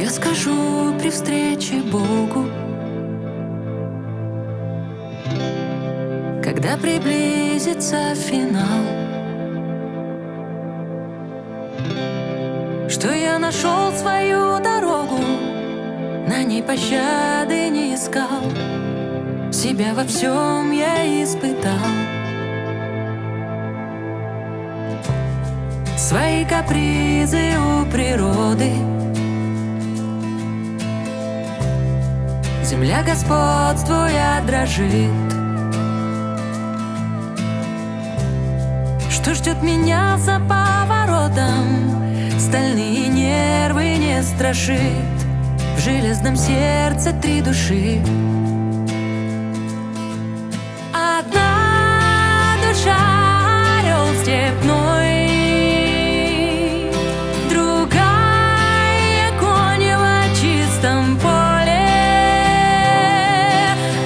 я скажу при встрече Богу, когда приблизится финал? Что я нашел свою дорогу, на ней пощады не искал, себя во всем я испытал. Свои капризы у природы земля господствуя дрожит. Что ждет меня за поворотом, стальные нервы не страшит. В железном сердце 3 души. Одна душа — орел степной, другая — конь в чистом поле,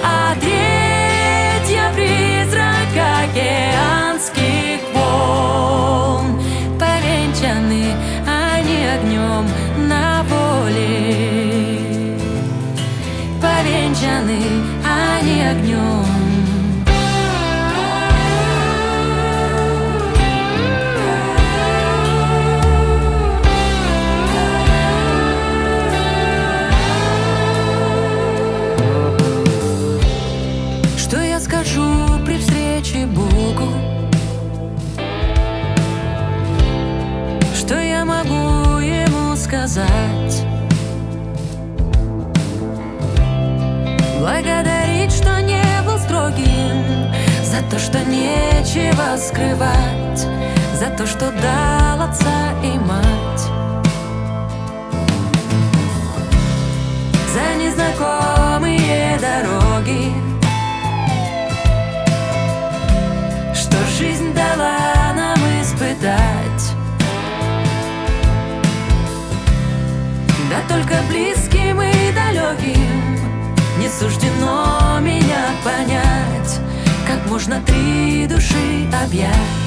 а третья — призрак океанских волн. Повенчаны они огнем на воле, повенчаны они огнем. Что я скажу при встрече Богу? Что я могу ему сказать? Благодарить, что не был строгим, за то, что нечего скрывать, за то, что дал отца и мать, за незнакомые дороги, что жизнь дала нам испытать. Да только близким и далеким не суждено меня понять, как можно 3 души объять.